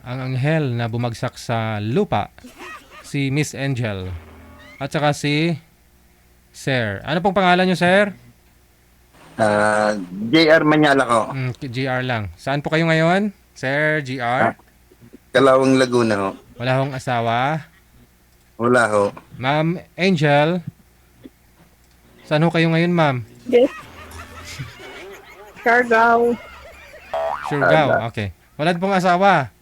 ang anghel na bumagsak sa lupa, si Miss Angel, at saka si Sir. Ano pong pangalan nyo, Sir? JR Manyala ko. GR lang. Saan po kayo ngayon, Sir Ah, GR? Kalawang Laguna ho. Wala hong asawa. Wala ho. Ma'am Angel, saan ho kayo ngayon, ma'am? Yes, Siargao. Surigao. Okay. Wala pong asawa.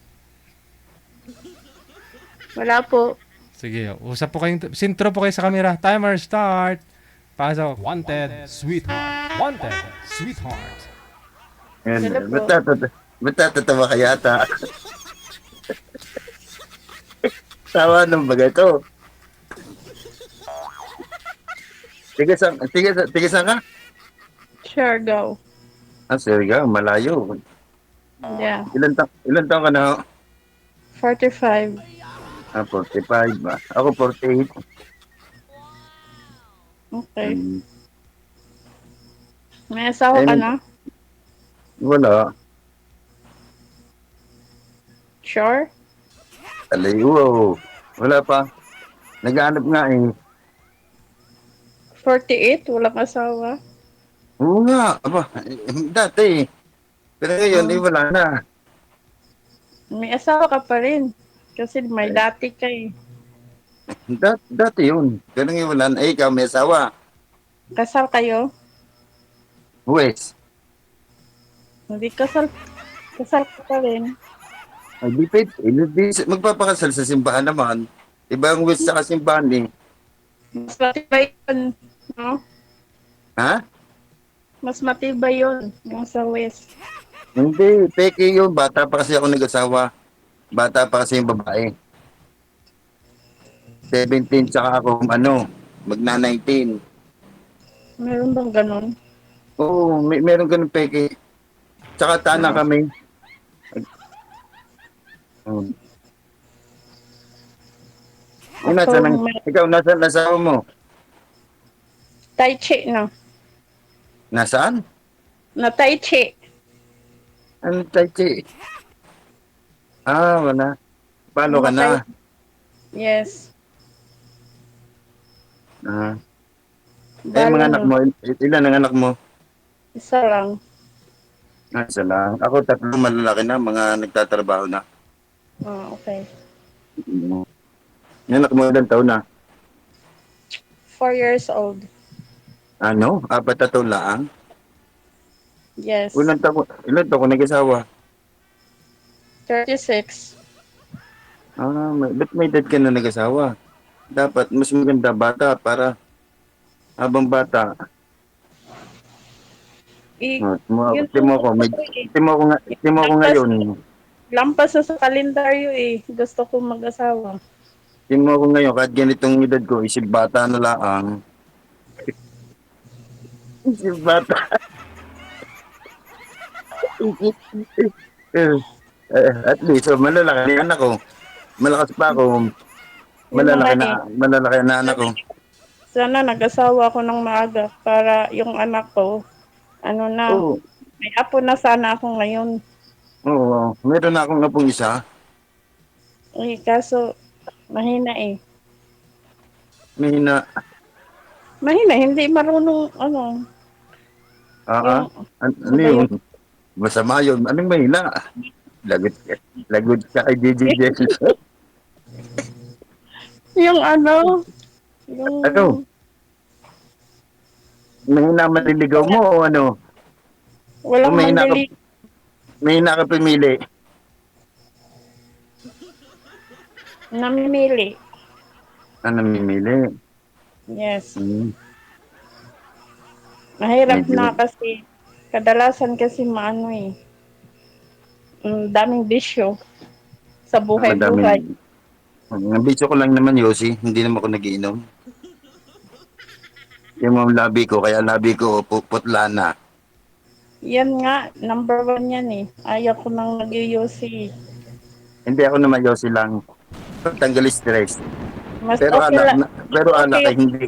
Wala po. Sige, usap po kayong, sintro po kayo sa camera. Timer start. Pasok. Wanted, sweetheart. Wanted, sweetheart. Yan. Hello po. Ba't tatawa ka yata? Tawa ng bagay to. Tigasan ka? Siargao. Sige ka, malayo. Yeah. Ilan taon ka na ho? 45. 45 ba? Ako 48. Okay. Hmm. May asawa ka Eh, na? wala. Sure? Alayo. Wala pa. Naghahanap nga eh. 48? Walang asawa? Oo nga. Aba, dati. Pero ngayon, Oh. wala na. May asawa ka pa rin. Kasi may dati ka eh. Dati yun. Pero ngayon, wala na. Ikaw may asawa. Kasal kayo? Wes. Hindi kasal. Kasal ka pa rin. Ay, di pwede. Magpapakasal sa simbahan naman. Iba ang Wes sa simbahan eh. Mas matibay yun. No? Ha? Mas matibay yun. Yung sa West. Hindi. Peke yun. Bata pa kasi ako nag-asawa. Bata pa kasi yung babae. 17 tsaka ako, magna-19. Meron bang ganun? Oo, meron ganun peke. Tsaka tana Ah. kami. Hmm. Ako, may Ikaw, nasaan asawa mo? Tai Chi na. Nasaan? Na Tai Chi. Ano tayo? Wala. Palo ka Namatay. na. Yes. Ah. Balo Mga anak na. mo, ilan ang anak mo? Isa lang. Isa lang. Ako tatlo malalaki na, mga nagtatrabaho na. Ah, okay. Mm. Yung anak mo ilang taon na? 4 years old. Apat na taon lang. Yes. Ilan taon ko nag-asawa? 36. Ba't may edad ka na nag-asawa? Dapat mas maganda bata para habang bata. Yun Timo ang ko, gusto ko eh. timo ko Lampas, ngayon. lampas na sa kalendaryo eh. Gusto ko mag-asawa. Timo ko ngayon, kahit ganitong edad ko, isip bata na lang. Isip bata. At least, malalaki na yung anak ko. Malakas pa ako. Yun na nga eh. Malalaki na anak ko. Sana nag-asawa ako ng maaga para yung anak ko, ano na, Oo, may apo na sana ako ngayon. oo. Meron na akong apong isa. Eh, kaso, mahina eh. Mahina. Mahina, hindi marunong, ano, Ah, yung, ano ano ba yun? yun? Masama yun. Anong mahina? Lagot ka kay JJ. Yung ano, yung, Ano? Mahina maliligaw mo o ano? O walang mandali, mahina ka pumili? namimili. Namimili. Yes. Hmm. Mahirap na Medyo kasi, kadalasan kasi maano eh, daming bisyo sa buhay-buhay. madaming. Ang bisyo ko lang naman, Yossi. Hindi naman ako nagiinom. Yung mga labi ko, kaya labi ko putla na. Yan nga, number one yan eh. Ayaw ko nang nag-UC. Hindi ako naman Yossi lang. Tanggal stress. Mas okay la, mas Pero okay alak ay yung, hindi.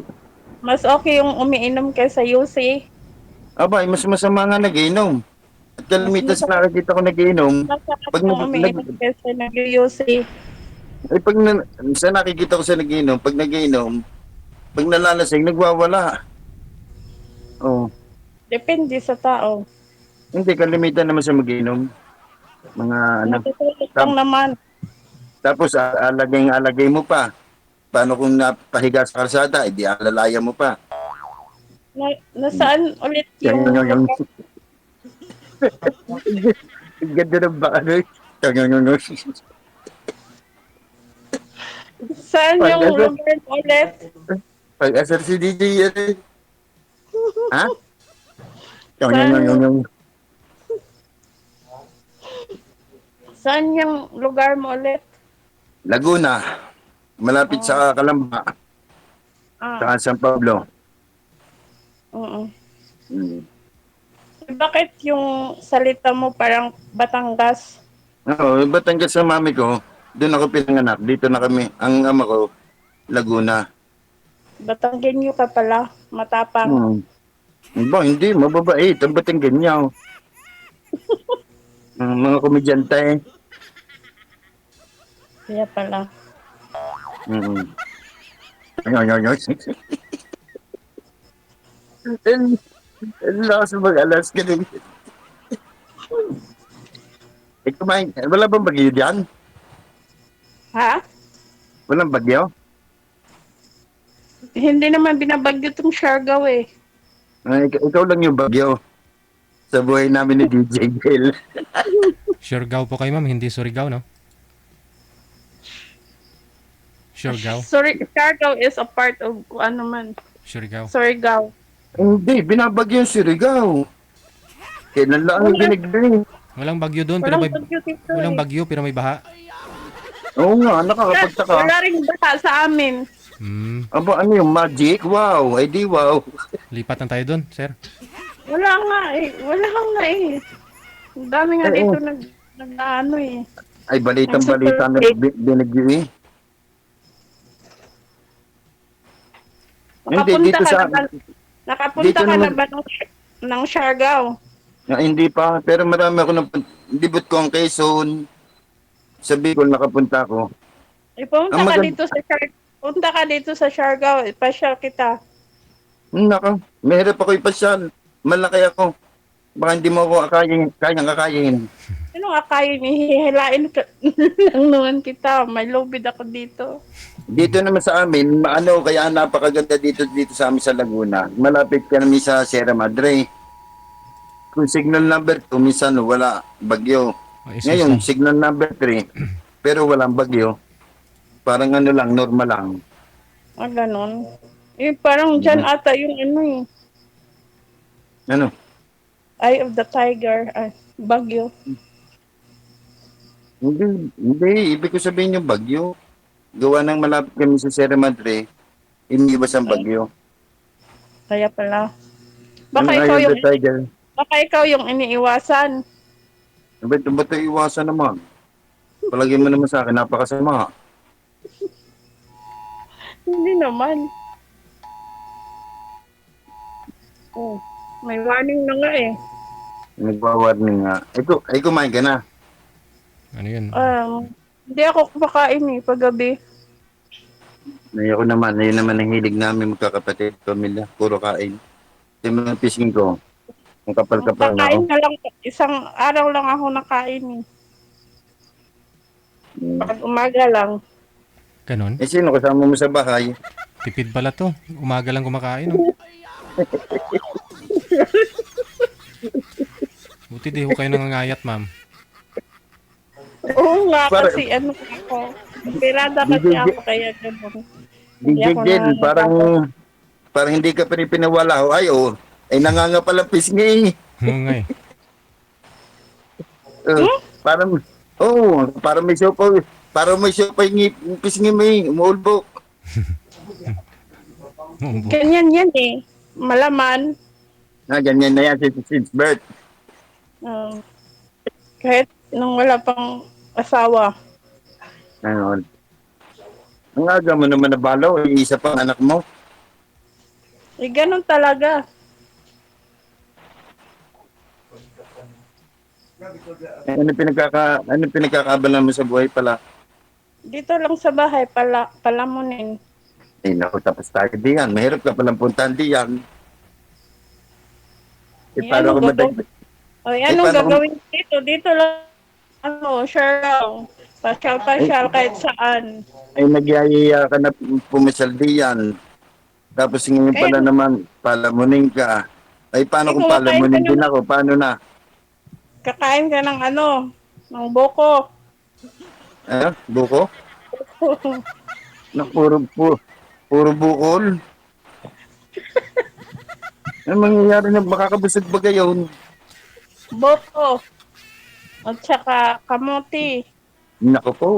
mas okay yung umiinom kaysa UC. Aba, mas masama nga nagiinom. Mas kalimitan sa masarap, nakikita ko nagiinom, masarap pag kung umiinom kasi nag-UC. pag sa nakikita ko sa nagiinom, pag nagiinom, pag nalalasing, nagwawala. Oh, Depende sa tao. hindi kalimitan naman sa magiinom. Mga ano, Natutulog lang tap- naman. tapos alagay mo pa. Paano kung napahiga sa kalsada, edi alalayan mo pa. Nasaan ulit Yung yung ganda ng baka no? Yung saan yung pag-asar, lugar mo ulit? pag-asar si DJ yan eh. Ha? Saan, Yung saan yung lugar mo ulit? Laguna, malapit Oh, sa Calamba, ah, sa San Pablo. oo. Hmm. Bakit yung salita mo parang Batangas? Oo, Batangas sa mami ko, doon ako pinanganak. Dito na kami, ang ama ko, Laguna. Batanggenyo ka pala, matapang. Hmm. Ba, hindi, mababait. Ang bating ganyan. Mga komedyante. Kaya pala. Mm. Ayun. Ang lakas mag-alas ka din. Kumain. Wala bang bagyo dyan? Ha? Walang bagyo? Hindi naman binabagyo tong Siargao eh. Ikaw lang yung bagyo sa buhay namin ni DJ Gil. Siargao po kayo, ma'am. Hindi Surigao, no? Siargao. Sorry, Siargao is a part of kung ano man. Surigao. Surigao. Hindi, binabagyo yung Surigao. Kailan lang yung Wala, binigay? Walang bagyo doon, pero walang may... bagyo dito Walang eh. bagyo, pero may baha. Oo nga, nakakapagtaka. Wala ring baha sa amin. Hmm. Aba, ano yung magic? Wow, ay di wow. Lipat na tayo doon, sir. Wala nga eh. Wala nga eh. Ang dami nga Oo. dito nag-ano eh. Ay, Ang balitang-balita super na fake. binigyo eh. Hindi, Nakapunta dito ka sa... na ba, nakapunta Dito ka na naman... ba ng Siargao? Hindi pa, pero marami ako na... Dibot ko ang Quezon. Sa Bicol, nakapunta ko. Eh, pumunta Ang ka maganda... dito sa punta ka dito sa Siargao. Ipasyal kita. Naka, mahirap ako ipasyal. Malaki ako. Baka hindi mo ako kayang akayin. Ano nga kayo hihilain ka lang naman kita. May lobid ako dito. Dito naman sa amin, ano, kaya napakaganda dito sa amin sa Laguna. Malapit kami sa Sierra Madre. Kung signal number 2, minsan wala, bagyo. Ay, Ngayon, sus. signal number 3, pero walang bagyo. Parang ano lang, normal lang. Ah, ganon. Eh, parang dyan ata yung ano eh. Ano? Eye of the Tiger. Ay, Bagyo. Hindi. Ibig ko sabihin yung bagyo. Gawa ng malapit kami sa Sierra Madre, iniwas ang bagyo. Kaya pala. Ano, Eye of the Tiger? Baka ikaw yung iniiwasan. Ba't iwasan naman? Palagi mo naman sa akin, napakasama. Hindi naman. Oh, may warning na nga eh. Nagwa-warning nga. Ay, kumain ka na. Ano yun? Hindi ako kumakain eh, paggabi. Ay, ako naman, ayun naman ang hilig namin magkakapatid, pamilya, puro kain. Yung mga fishing ko, ang kapal-kapal na ako. Kakain na lang, isang araw lang ako nakain eh. Pag umaga lang. Ganon? Sino kasama mo sa bahay? Tipid pala to. Umaga lang kumakain, no? Buti di ho kayo nangangayat, ma'am. Oo nga, Para- kasi ano ako. Pirada kasi DJ ako kaya gano'n. Hindi DJ ako Jen, nangangagat. parang hindi ka pinipinawala. Ay, ay nanganga pala pisngi. Oo nga eh. Parang, parang may siopaw yung pisngi mo umuulbok. Umubo. Ganyan yan eh. Malaman. Ganyan na yan since birth. Um, kahit nung wala pang asawa. Ano, ang aga mo naman nabalaw, isa pang anak mo. Eh, ganun talaga. Ano pinagkakabalan mo sa buhay pala? Dito lang sa bahay, palamunin. Eh, naku, tapos tayo diyan. Mahirap ka palang puntahan diyan. Eh, Eh, paano anong ko madag... gagawin? Ay, Eh, anong paano ko... gagawin dito? Dito lang, share lang. Eh, Pasyal-pasyal kahit saan. ay nagyayaya ka na pumisyal diyan. Tapos ngayon Kaya, pala naman, palamunin ka. Ay, paano kung kumakain ka palamunin din ng, ako? Paano na? kakain ka ng ng boko. Buko? Na puro bukol. Ano mangyayari na makakabusog ba gayon? Boko. At saka kamuti. Naku po.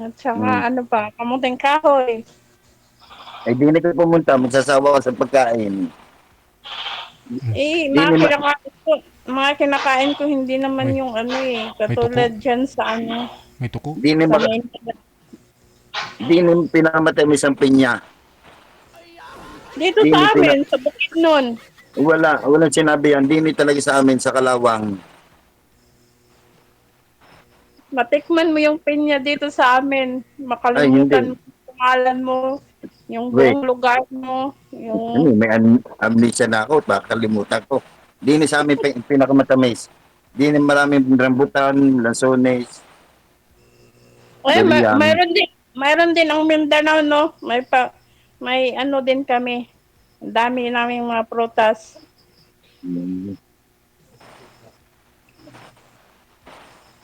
At saka Hmm. ano pa, kamuting kahoy. Ay, di na ka pumunta, magsasawa ka sa pagkain. Eh, Di ni ma... mga kinakain ko hindi naman Uy, yung may tuko. katulad dyan sa May tuko. Di ni, sa maka, main. di ni pinamatay mo isang pinya. Dito Di ni sa amin, sa Bukidnon. walang sinabi yan. Di ni talaga sa amin sa Kalawang. Matikman mo yung pinya dito sa amin. Ay, hindi. Makalimutan mo yung pangalan mo, yung Wait, buong lugar mo, ano, yung... may amnesia na ako. Baka kalimutan ko. Di ni sa amin pinakamatamis. Di ni maraming rambutan, lansones, Eh, durian. mayroon din ang Mindanao, no? May ano din kami. Ang dami naming mga prutas. Hmm.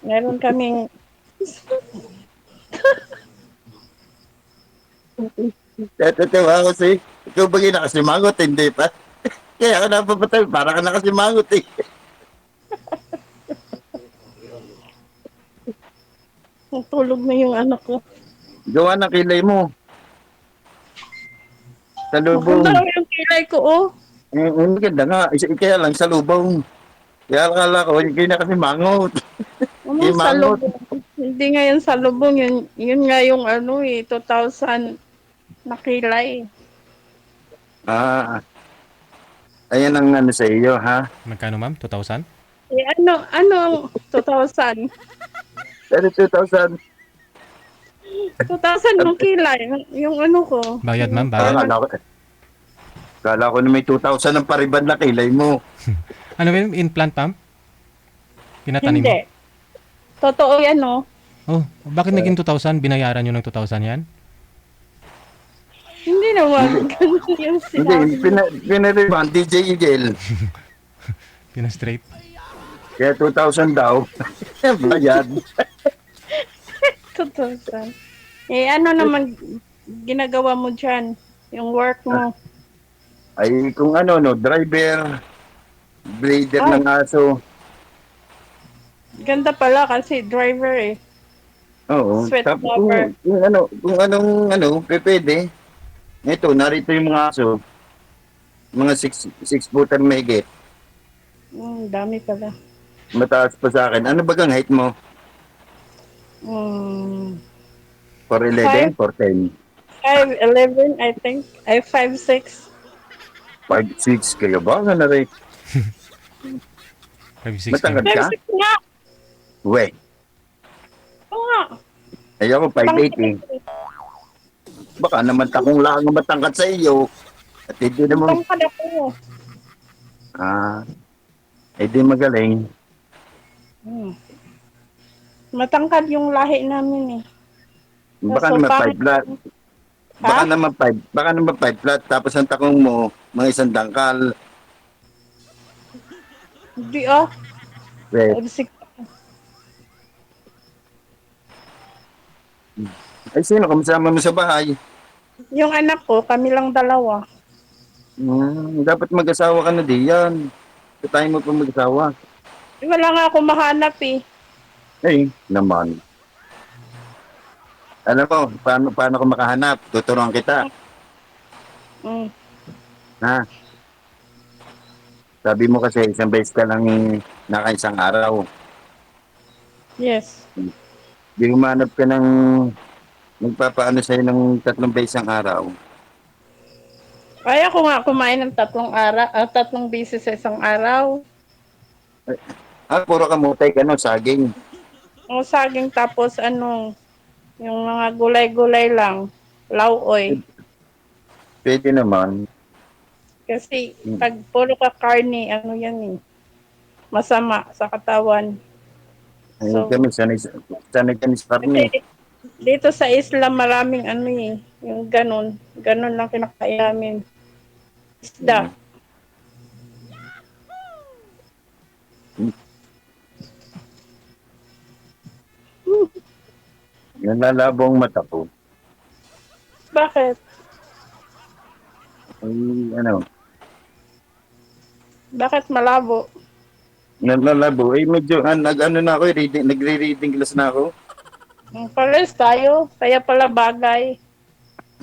Meron kaming... Tatawa ako si, ikaw ba nakasimangot? Hindi pa. Kaya ako napapatay, para ka nakasimangot eh. Tulog na yung anak ko. Gawa ng kilay mo. Sa Maganda lubong. yung kilay ko, oh. Ang maganda nga, kaya lang sa lubong. Kaya akala ko, hindi na kasi mangot. Anong Imangot. salubong? Hindi nga yan salubong. Yun nga yung 2,000 na kilay. Ah, ayan ang ano sa iyo, ha? Magkano ma'am? 2,000? Eh, ano ang 2,000? Pero 2,000, 2,000 ng kilay. Yung ano ko. Bayad ma'am, Yung bayad. parang, kala ko na may 2,000 ang paribad na kilay mo. Ano ba yung implant ma'am? Pinatanim mo? hindi. Totoo yan, no? Oh, bakit naging 2,000? Binayaran nyo ng 2,000 yan? Hindi naman. Ganun yung Hindi, sinabi mo. pinariban, DJ Eagle. Pinastraight? Kaya 2,000 daw. Bayad. 2,000. Eh, ano naman ginagawa mo dyan? Yung work mo. Ay, kung ano, no, driver, breeder Ay, ng aso. ganda pala kasi driver eh. Oo. Sweat Tapos lover. kung anong pwede. Ito, narito yung mga aso. Mga 6 footer mahigit. Dami pala. Mataas pa sa akin. Ano bagang height mo? Mm, 4'11", 4'10"? 5'11", I think. Ay, 5'6". 5'6", kayo ba? Ano na rin? 5,600 Matangkad ma'am. ka? 5'6 nga. We. Oo nga. Ay ako, 5'8" eh. Baka naman takong lang ang matangkad sa iyo. At hindi naman, Tangkad ako. ah, hindi magaling. Hmm. Matangkad yung lahi namin eh. Baka So, naman 5 pangit. flat. Ha? Baka naman 5 flat. Tapos ang takong mo, mga isang dangkal. Hindi ah. We. 5'6". Ay, sino kamasama mo sa bahay? Yung anak ko, kami lang dalawa. Dapat mag-asawa ka na diyan. Sa tayo mo pa mag-asawa. Wala nga ako mahanap eh. Eh, naman. Alam mo, paano ko makahanap? Tuturuan kita. Mm. Ha? Sabi mo kasi isang beses ka lang nakaisang araw. Yes. Di humanap ka ng magpapaano sa'yo ng 3 beses ang araw. Kaya ko nga kumain ng 3 beses sa isang araw. Puro kamutay ka no, saging. O saging tapos ano, yung mga gulay-gulay lang. Lauoy. Pwede naman. Kasi pag puro ka karne, ano yan eh. Masama sa katawan. Ayun So, kami, sanay kami sa karne. kasi dito sa Islam maraming ano eh. Yung ganun. Ganun lang kinakain namin. Isda. Nalalabo ang mata ko. Bakit? Ay, ano, Bakit malabo? nalalabo. Eh, medyo, nag-ano na ako, nagre-reading class na ako. Pares tayo. Kaya pala bagay.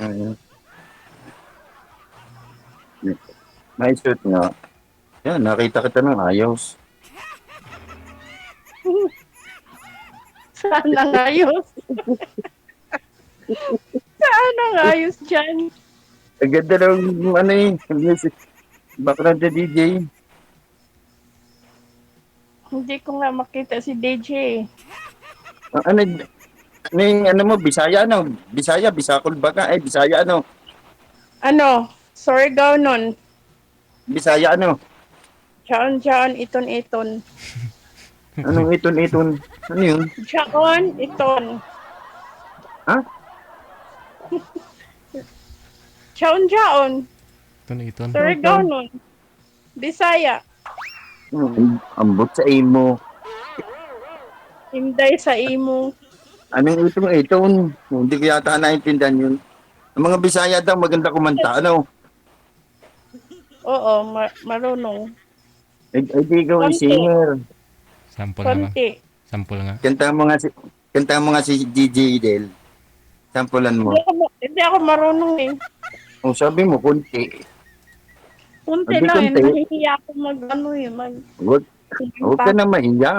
Ayun. May suit nga. Yan, nakita kita ng ayos. Saan ang ayos? Saan ang ayos dyan? Ang ganda ng, ano music. Background na DJ. Hindi ko nga makita si DJ. Ano yung, ano mo, Bisaya, ano? Bisaya, Bisakol ba ka? Ay, Bisaya, ano? Ano? Surigao nun. Bisaya, ano? Diyan, iton. Anong iton-iton? Ano yun? Diyan, iton. Ha? Diyan. Iton. Surigao nun. Bisaya. Ambot sa imo. Hinday sa imo. Anong iton-iton? Hindi ko yata naintindihan yun. Ang mga Bisaya daw, maganda kumanta, ano? Oo, marunong. Di ikaw ay Konti. singer. Sample nga ba? Konti. Sample nga. Kanta mo nga si DJ Del. Sampulan mo. Hindi ako marunong eh. O sabi mo, kunti. Kunti Hindi lang eh. konti. Nahihiya ako mag-ano eh. Huwag ka na mahiya.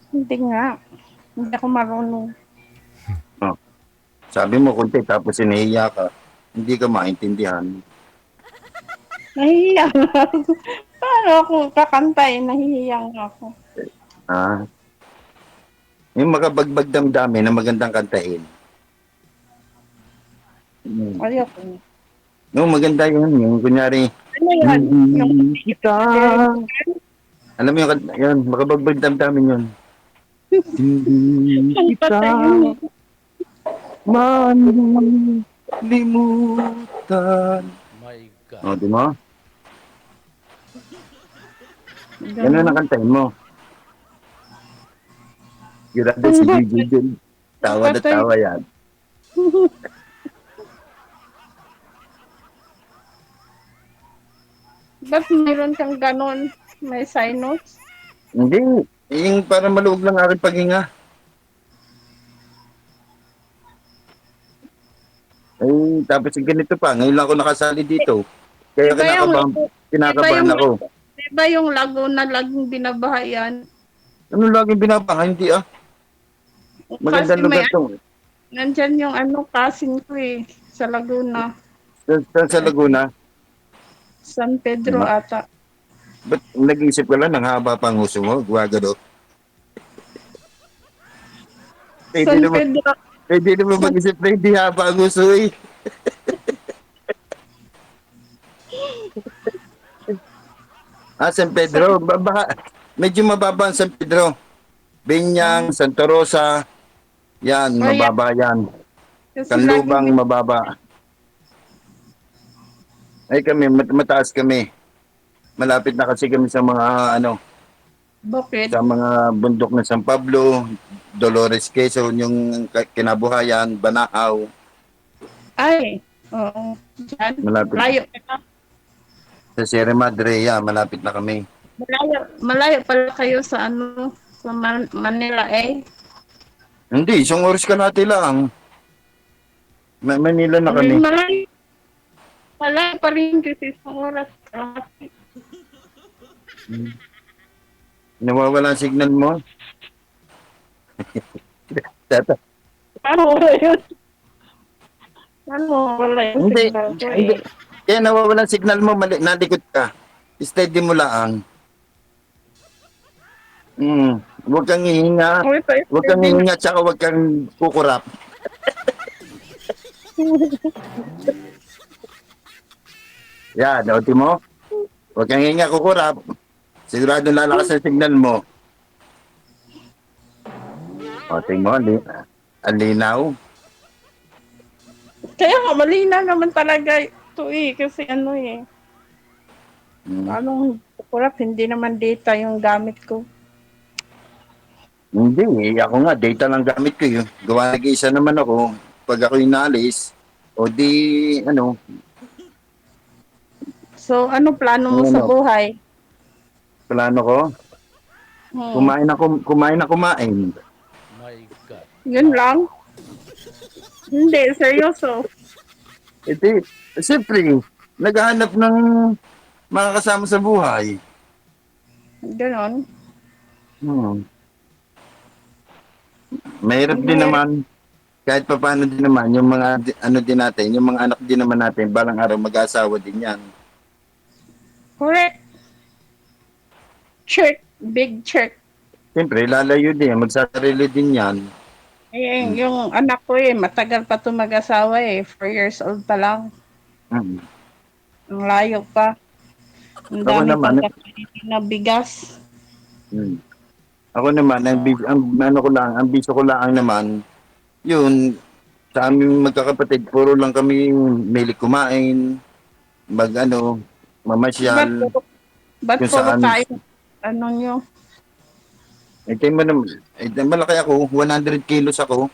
Hindi nga. Hindi ako marunong. Sabi mo, kunti, tapos sinahiya ka. Hindi ka maintindihan. Nahihiya nga ako. Paano ako kakanta eh? Nahihiya nga ako. Ah, yung makabagbag damdamin na magandang kantahin. Ayoko. No, maganda yun. Yung kunyari, Ano yan? Yung kita. Alam mo yung, yun, makabagbag damdamin yun. Hindi kita patay yun. manlimutan. My God. O, di mo? Ganun ang kantahin mo. Grabe si Gigi din. Tawa na Patay. tawa yan. Ba't mayroon kang ganon? May sinus? Hindi. Yung para maluwag lang aking paghinga. Ay, tapos yung ganito pa. Ngayon lang ako nakasali dito. Kaya Iba yung, kinakabahan ako. iba yung Laguna laging binabahayan. Ano laging binabaha? Hindi ah. Kasi Magandang lugar may, to. nandyan yung ano, kasing ko eh, sa Laguna. Sa Laguna. San Pedro ata. Ba't nag-iisip ka lang ng haba pang uso mo? Guwagado. San Pedro. Pwede naman mag-isip na hindi haba ang uso eh. San Pedro. Medyo mababa ang San Pedro. Binyang, Santa Rosa. Yan, Oh, yeah. mababa yan. Kasi Kanlubang laging mababa. Ay kami, mataas kami. Malapit na kasi kami sa mga bukid. sa mga bundok ng San Pablo, Dolores Quezon, yung kinabuhayan, Banahaw. Ay, oo. Diyan. Malapit. Malayo ka. Sa Sierra Madre, yan, malapit na kami. Malayo pala kayo sa ano, sa Manila eh. Hindi, isang oras ka natin lang. Manila na kami. Malayo. Malayo pa rin kasi sa oras. Nawawala ang signal mo. Tata. Paano wala yun? Paano wala yun? Hindi, Signal ko hindi. eh. Kaya nawawala ang signal mo, nalikot ka. Steady mo lang. Huwag kang hihinga. Uy, Huwag kang pa-spending. hihinga tsaka huwag kang kukurap. Yan, o mo. Huwag kang hihinga, kukurap. Sigurado lalakas ang signal mo. O, mo, ang linaw. Kaya nga, malina naman talaga ito eh. Kasi ano eh. Hmm. Anong kurap, hindi naman data yung gamit ko. Hindi, ako nga, data lang gamit ko yun. Gawa nag-iisa naman ako. Pag ako inalis, o di, ano, So, ano plano mo sa ano, buhay? plano ko, Hmm. kumain na kumain. Yun lang? Hindi, seryoso. Iti, siyempre, naghahanap ng mga kasama sa buhay. Ganon. Hmm. Mahirap din Mahirap. naman, kahit pa paano din naman, yung mga, ano din natin, yung mga anak din naman natin, balang araw mag-asawa din yan. Correct. Check. Big check. Siyempre, lalayo din, magsasarili din yan. Eh, Hmm. yung anak ko eh, matagal pa ito mag-asawa eh. 4 years old pa lang. Hmm. Ang layo pa. Ang Ako dami naman, pang kakainin na bigas. hmm. Ako naman, ano ko lang, ang biso ko lang naman, yun, sa aming magkakapatid, puro lang kami milik kumain, ano, Ba't mamasyal, puro, ba't kung puro saan. kain? Ano nyo? Tayo mo naman, malaki ako, 100 kilos ako.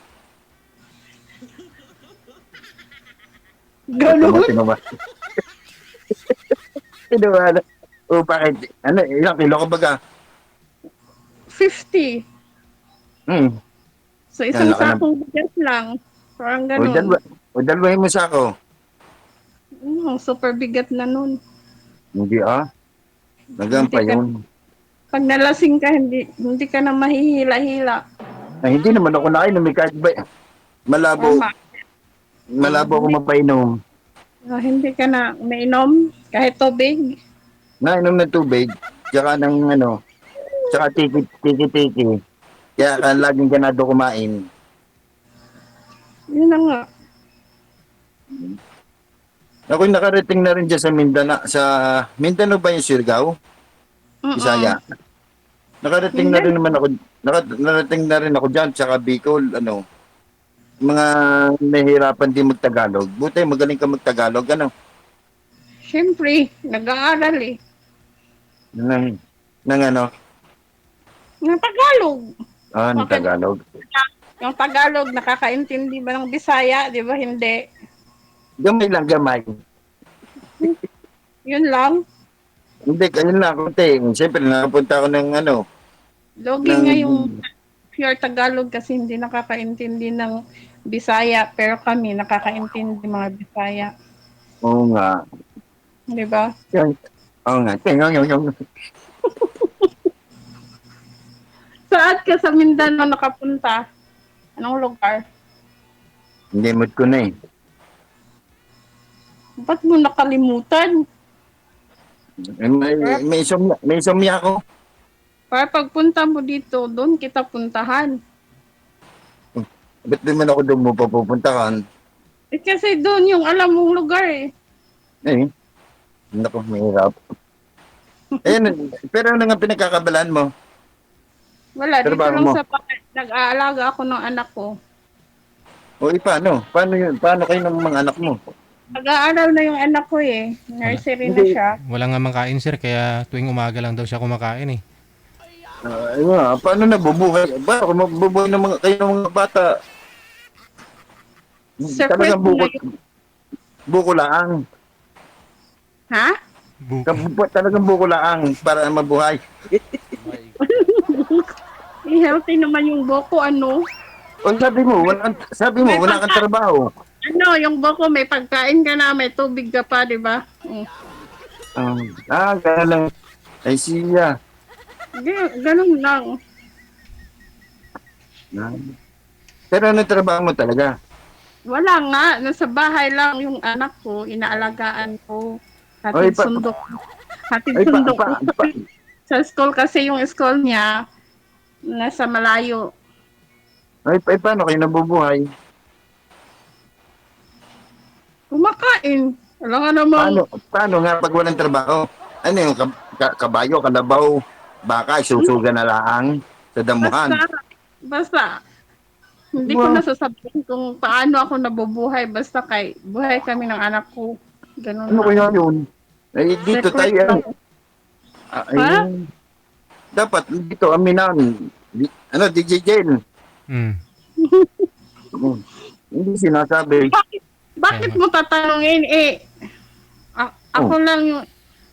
Ganon? Tingnan mo. Tingnan mo, ano. O bakit, ano, ilang kilo ka baga? 50. Hmm, So, yan isang laki na. sakong bigas lang. Parang O dalawa, ganon. dalawahin mo sa ako. Super bigat na nun. Hindi hanggang Hindi pa ka, yun. pag nalasing ka, hindi ka na mahihila-hila. Ay, hindi naman ako nakainom, kahit ba, malabo, Tama. malabo ako mapainom. Hindi ka na mainom kahit tubig. Nainom ng tubig, tsaka ng ano, tsaka tiki-tiki. Kaya laging ganado kumain. Yun na nga. Ako'y nakarating na rin dyan sa Mindanao. Sa Mindanao ba yung Surigao? Mm-mm. Bisaya. Nakarating na rin Mindan. naman ako. Narating na rin ako dyan, tsaka Bicol, ano. Mga nahihirapan din magtagalog. Buti magaling ka magtagalog, ano. Siyempre, nag-aaral eh. Nang, ano, Ng Tagalog. ng Bakit Tagalog. yung Tagalog nakakaintindi ba ng Bisaya? Di ba hindi? Gamay lang, gamay. Yun lang. Hindi, ayun lang, konti. Siyempre, nakapunta ako ng ano, Logi ng, nga yung pure Tagalog kasi hindi nakakaintindi ng Bisaya. Pero kami nakakaintindi mga Bisaya. oo nga. Di ba? Yan. Oo nga. Yung. Saan ka sa Mindanao nakapunta? Anong lugar? Hindi mood ko na eh. Ba't mo nakalimutan? May insomnia ako. Para pagpunta mo dito, doon kita puntahan. Ba't di man ako doon mo papupuntahan? Eh kasi doon yung alam mong lugar eh. Eh, naku, mahirap. Eh, pero ano nga pinagkakabalaan mo? Wala, dito Trabaho lang mo? sa bahay. Nag-aalaga ako ng anak ko. O, paano? Paano yun? Paano kayo ng mga anak mo? Nag-aaral na yung anak ko eh. Wala. Nursery na Hindi. siya. Wala nga mangkain, sir, kaya tuwing umaga lang daw siya kumakain eh. Ayun nga, paano nabubuhay? Ba, kung mabubuhay ng mga, kayo ng mga bata, Separate talagang mo na buko, yung... buko laang. Ha? Talagang buko laang para mabuhay. Healthy naman yung boko, ano? O May wala kang pagka... trabaho. Ano, yung boko, may pagkain ka na, may tubig ka pa, di ba? Kaya lang. Ay siya. Ganun lang. Pero ano trabaho mo talaga? Wala nga, nasa bahay lang yung anak ko, inaalagaan ko. Oy, Hatid sundo. Hatid ay, sundo ko sa school kasi yung school niya, nasa malayo. Ay, paano kayo nabubuhay? Kumakain. Wala nga namang, Paano nga pag walang trabaho? Ano yung kabayo, kalabaw, baka, isusuga na lang sa damuhan? basta, hindi ko Wow. nasasabihin kung paano ako nabubuhay. Basta buhay kami ng anak ko. Ganun Ano lang. kaya yun? Ay, dito Secret tayo, lang. Ha? dapat dito, aminan. DJ Jen. Mm. Hindi sinasabi. Bakit mo tatanungin? Ako Oh. lang yung,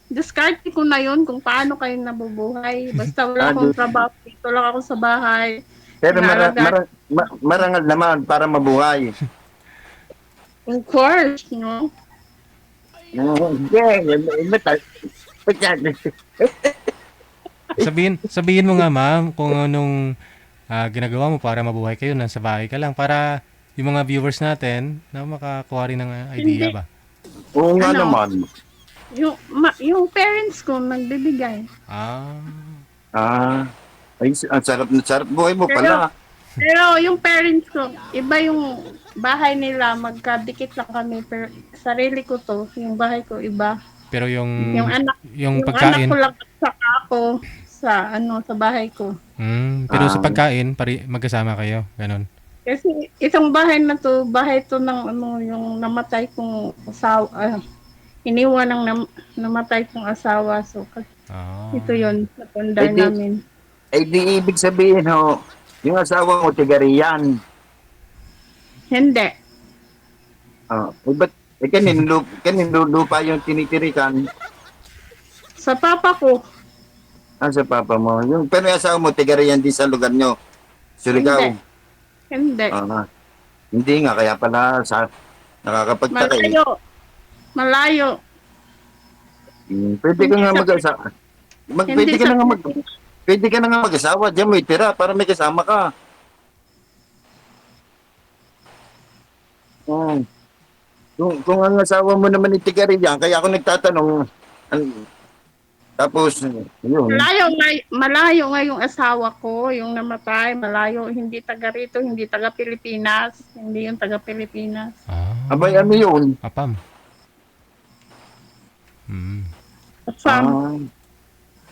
discarte ko na yun kung paano kayo nabubuhay. Basta wala akong trabaho. Dito lang ako sa bahay. Pero Inaalagaan. marangal naman para mabuhay. Of course, no? Sabihin mo nga ma'am kung anong ginagawa mo para mabuhay kayo, nasa bahay ka lang, para yung mga viewers natin na makakuha rin ng idea Hindi. ba? Oo nga Ano? naman. Yung parents ko nagbibigay. Ah, Ay, ang sarap buhay mo pala. Pero yung parents ko, iba yung bahay nila, magkadikit lang kami. Pero sarili ko to, yung bahay ko iba. pero yung Yung anak, yung yung anak pagkain, ko lang at saka ako sa bahay ko. pero sa Ah. pagkain, magkasama kayo, ganon. Kasi itong bahay na to, bahay to ng yung namatay kong asawa, iniwan ng namatay kong asawa. So, Ah. ito yun, napundar Eh, di- namin. Ay, di ibig sabihin, yung asawa mo, tigariyan. Hindi. Ba't, kanin lupa yung tinitirikan Sa papa ko, sa papa mo. Pero yung asawa mo, tigariyan din sa lugar nyo. Surigao. hindi. Hindi nga, kaya pala nakakapagtaka eh. Malayo. Malayo. Pwede ka nga mag-asawa. Hindi Pwede ka na nga mag-asawa. Diyan mo itira para may kasama ka. Oh. Kung ang asawa mo naman itigariyan, kaya ako nagtatanong, tapos, yun. Malayo nga yung asawa ko, yung namatay, malayo, hindi taga rito, hindi taga Pilipinas, hindi yung taga Pilipinas. Abay, ano yun? Apam.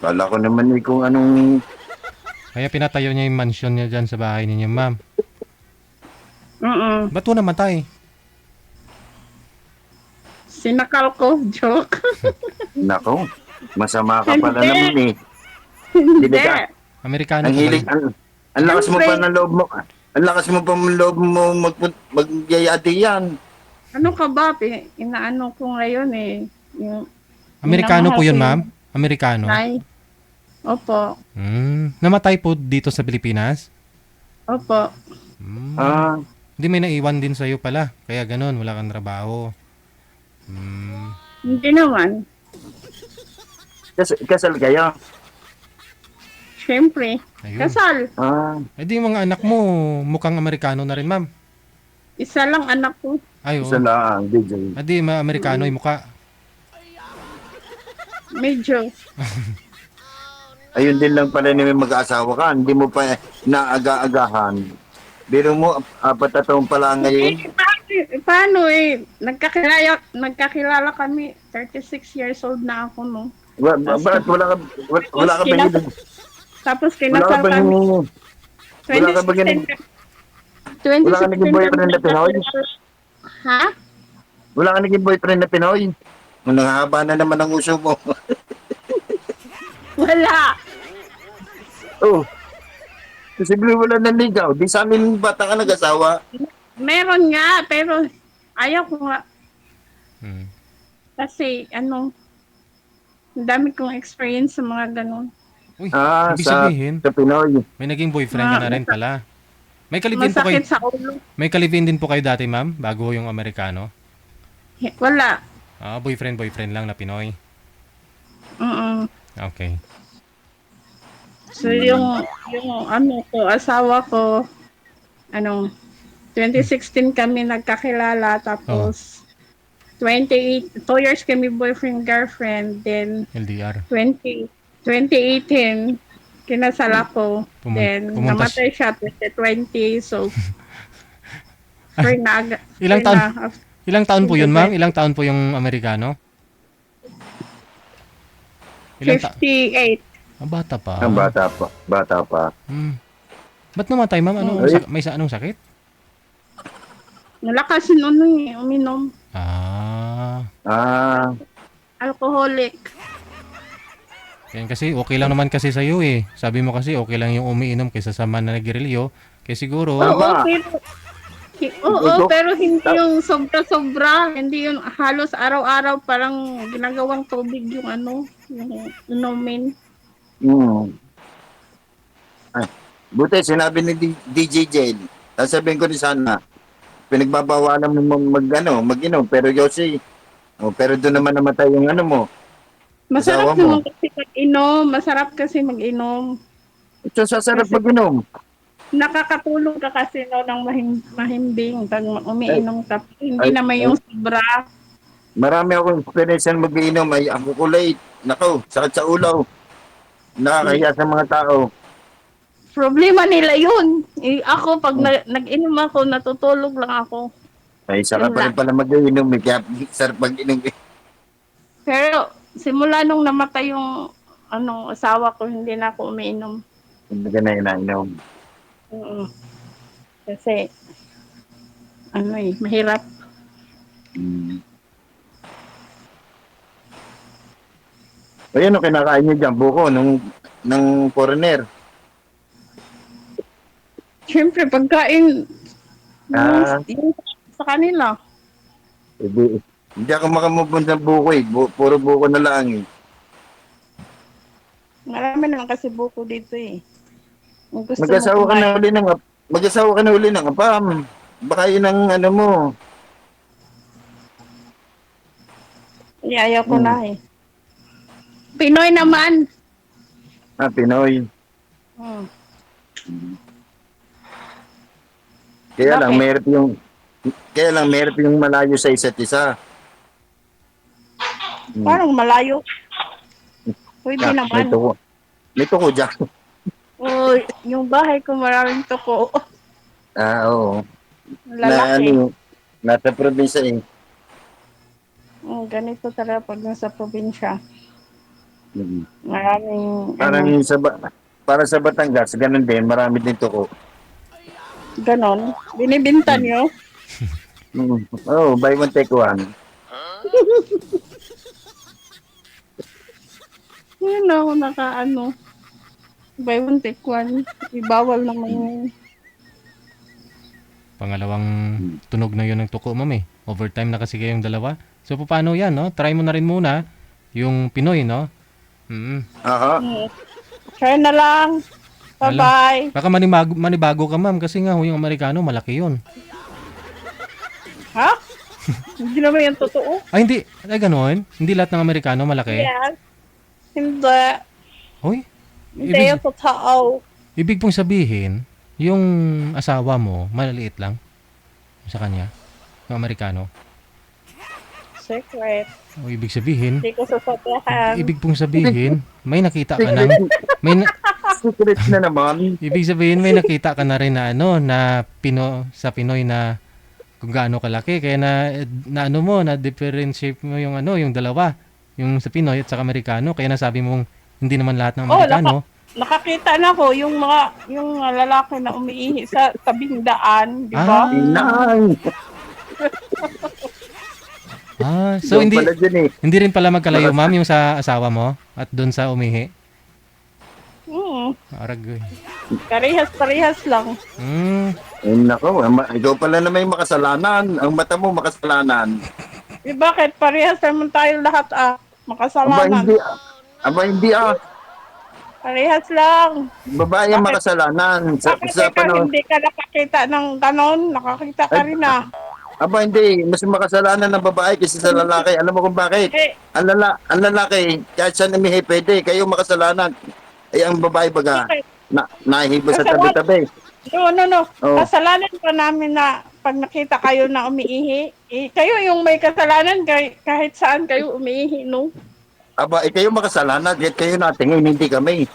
Kala ko naman kung anong... Kaya pinatayo niya yung mansion niya dyan sa bahay ninyo, ma'am. Ba't mo namatay? Sinakal ko, joke. Nako, masama ka pala Hindi. naman eh. Hindi. ka. Amerikano Ang ka hilig, ba? ang lakas mo pa Siyempre. ng loob mo. Ang lakas mo pa ng loob mo magyayati yan. Ano ka ba? Inaano ko ngayon eh. Yung Amerikano po yun, minamahal ma'am? Amerikano? ko yung Nay. Opo. Namatay po dito sa Pilipinas? Opo. Hindi, may naiwan din sa'yo pala. Kaya ganun, wala kang trabaho. Hindi naman. Kasal kayo. Siyempre. Ayun. Kasal. Eh di yung mga anak mo, mukhang Amerikano na rin, ma'am. Isa lang anak ko. Ay, oo. Isa lang, DJ. Ah, di, Amerikano yung mukha. Medyo. Ayun din lang pala na may mag-aasawa ka. Hindi mo pa naaga-agahan. Biro mo, 4 na taon pa lang ngayon. Paano eh? Nagkakilala kami. 36 years old na ako, no? Bakit wala ka ba hilig? Tapos Wala ka kinasal ba kami. wala ka ba ganun? Wala ka naging boyfriend na Pinoy? Ha? Wala ka naging boyfriend na Pinoy? Nangahaba na naman ang uso mo. Wala. Oh. Posible wala nanligaw. Di sa amin bata ka nag-asawa. Meron nga, pero ayaw ko nga. Hmm. Kasi, ang dami kong experience sa mga ganun. Uy, ibig Sa sabihin, Pinoy. may naging boyfriend ka na rin pala. May kalibin po kayo, Masakit sa ulo. may kalibin din po kayo dati, ma'am, bago yung Amerikano. Wala. Boyfriend lang na Pinoy. Okay. So, yung asawa ko, 2016 kami nagkakilala, tapos 2 years kami boyfriend, girlfriend, then LDR. 2018, kinasal ako. Then, pumunta namatay siya 2020. So, spring na agad. Ilang spring taon? na. Ilang taon po yun, ma'am? Ilang taon po yung Amerikano? Ilang 58. bata pa. Ang bata pa. Bata pa. Hmm. Ba't namatay, ma'am? Anong sakit? Nalakas nun uminom. Ah. Ah, Alcoholic. Yan kasi, okay lang naman kasi sa'yo eh. Sabi mo kasi, okay lang yung umiinom kaysa sa mananagrilyo. Kaya siguro, Tama. Oo, pero, Ito- pero hindi yung sobra-sobra. Hindi yung halos araw-araw parang ginagawang tubig yung yung inumin. Ay, buti, sinabi ni DJ Jane. Sasabihin ko rin sana, pinagbabawalan mo mag-inom. Pero Yossi, pero doon naman namatay yung mo, Masarap asawa mo. naman kasi mag-inom. Masarap kasi mag-inom. Ito sasarap Kasi mag-inom. nakakatulog ka kasi ng mahimbing pag umiinom ka. Hindi Ay, naman ay, yung sobra. marami akong experience na mag-inom. Ay, ako kulay. Nako, sakit sa ulo. Nakakahiya sa mga tao. Problema nila yun. Ako, pag nag-inom ako, natutulog lang ako. Ay, saka Yun pa rin lang. pala mag-inom. Kaya sarap mag-inom. Pero, simula nung namatay yung asawa ko, hindi na ako umiinom. Hindi ka na inainom. Oo. Kasi, mahirap. Hmm. Ayun, kinakain niyo dyan, buko, ng foreigner. Siyempre, pagkain, Ah, yung sa kanila. hindi ako makamubon ng buko eh. Puro buko na lang eh. Marami naman kasi buko dito eh. Kung gusto mo Mag-asawa ka kumain, na uli ng mag-asawa ka na uli ng apam. Baka yun ang mo. ayaw ko Hmm. na eh. Pinoy naman. Ah, Pinoy. Hmm. Kaya lang, Bakit? meron yung malayo sa isa't isa. Hmm. Parang malayo. Pwede Ah, naman. may tuko dyan. O, yung bahay ko maraming tuko. Ah, oo. Na Lalaki. nasa probinsya eh. Ganito talaga pag nasa probinsya. Hmm. Maraming, Parang para sa Batangas, ganun din, marami din tuko. ganon. Binibinta Hmm. nyo. Oh, buy one take one. Yun ako buy one take one. Ibawal naman yun. Pangalawang tunog na yun ng tuko, ma'am eh. Overtime na kasi kayong dalawa. So, paano yan, no? Try mo na rin muna yung Pinoy, no? Aha. Try na lang. Bye-bye. Baka manibago ka, ma'am, kasi nga yung Amerikano, malaki yun. Ha? Hindi naman yan totoo. Ay, hindi. Ay, gano'n? Hindi lahat ng Amerikano malaki? Yes. Hindi. Hoy, Hindi ibig, yan totoo. ibig pong sabihin, yung asawa mo, malaliit lang sa kanya, yung Amerikano. Secret. O ibig sabihin, Hindi ko sasabihan. ibig pong sabihin, may nakita ka ng, may na, Secret na naman. ibig sabihin, may nakita ka na rin na na sa Pinoy na kung gaano kalaki. Kaya na na differentiate mo yung yung dalawa, yung sa Pinoy at sa Amerikano. Kaya nasabi mong hindi naman lahat ng Amerikano. Nakakita na ko yung mga lalaki na umiihi sa tabing daan, di ba? Inay. So Doon hindi pala dyan eh. hindi rin pala magkalayo, ma'am, yung sa asawa mo at doon sa umihi. Aragoy. Parehas lang. Ay, nako, ikaw pala na may makasalanan. Ang mata mo makasalanan. Bakit? Parehas naman tayo lahat Aba makasalanan. hindi. Aba hindi ah. Parehas lang. Babae ang Bakit? makasalanan. Bakit Sa ikaw panahon. hindi ka nakakita ng ganon? Nakakita ka rin Aba hindi. Mas makasalanan ng babae kaysa sa lalaki. Alam mo kung bakit? Eh, Ang lalaki, kahit saan umihi pwede. Kayo makasalanan. Ay ang babae baga. bakit? Nahihibo sa Kasalanan. tabi-tabi. No. Oh. Kasalanan pa namin na pag nakita kayo na umiihi. Kayo yung may kasalanan kahit saan kayo umiihi, no? Aba, kayo makasalanan. Kahit kayo natingin, hindi kami.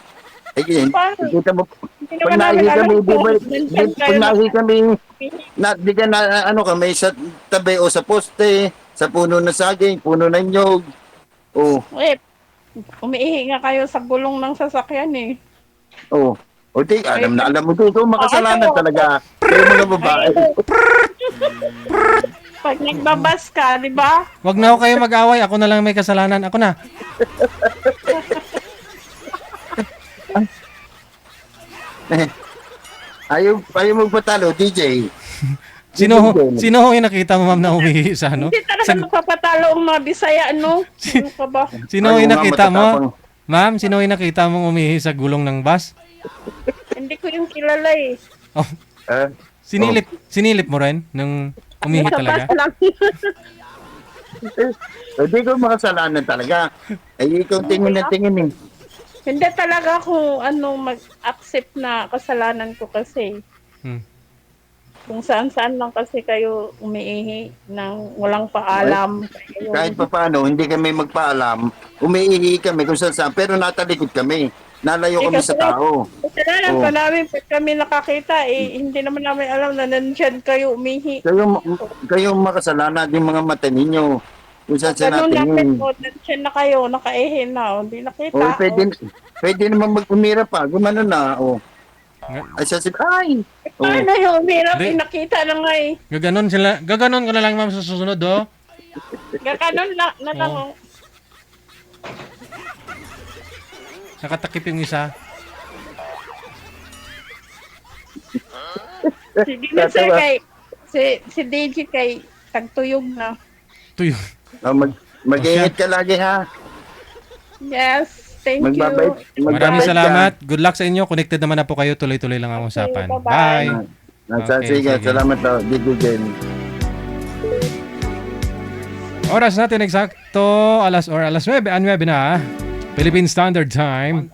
Eh, yun, Paano? kita mo, Hindi pag naman namin nahi alam kami, di kung ba, nandyan pag kayo nahi kami, nakapili. di ka na, ano kami, sa tabi o sa poste, sa puno ng saging, puno ng nyog. Oh, Eh, umiihi nga kayo sa gulong ng sasakyan eh. oh. O di, Ay, alam mo dito, makasalanan ano? talaga. Kayo mga babae. Ay, pag nagbabas ka, di ba? Wag na ako kayo mag-away. Ako na lang may kasalanan. Ako na. Ayaw magpatalo, DJ. Sino ho yung nakita mo, ma'am, na umihi sa ano? Hindi talaga magpapatalo ang mga Bisaya, no? Ano ka ba? Sino yung Ayaw nga, nakita mo? matatapang. Ma'am, sino yung nakita mong umihi sa gulong ng bus? Hindi ko yung kilala eh. Oh, Eh, sinilip mo rin nung umihi Sa talaga? bus lang. Hindi ko makasalanan talaga. Ay, ikaw tingin na tingin eh. Hindi talaga ako mag-accept na kasalanan ko kasi. Hmm. Kung saan-saan lang kasi kayo umiihi ng walang paalam. Kayo. Kahit pa paano, hindi kami magpaalam. Umiihi kami kung saan, pero natalikod kami. Nalayo kami sa tao. Kasalanan Oo. pa namin pag kami nakakita hindi naman namin alam na nandyan kayo umihi. Kayo makasalanan yung mga mata ninyo. Kung saan sa Ganun namin natingin. po, nandyan na kayo, nakaihi na, hindi nakita. O, pwede naman mag-umira pa. Gumano na. O. Ay, ay! O. Paano yung umirap, Di- nakita na nga eh. Gaganon ko na lang, ma'am, sa susunod, oh. Gaganon na lang. Oo. Nakatakip yung isa. Sige na sir kay, si DJ kay tagtuyog na. Ito yun. Mag-iingat ka lagi ha. Yes, thank Magbabait. you. Maraming Magbabait ka. salamat. Good luck sa inyo. Connected naman na po kayo. Tuloy-tuloy lang ang usapan. bye-bye. Bye. Sige, sige. salamat daw. Dito din. Oras natin eksakto alas 9 na. Philippine Standard Time.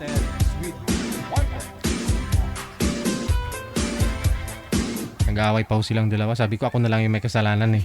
Nag-aaway pa ho silang dalawa. Sabi ko ako na lang yung may kasalanan eh.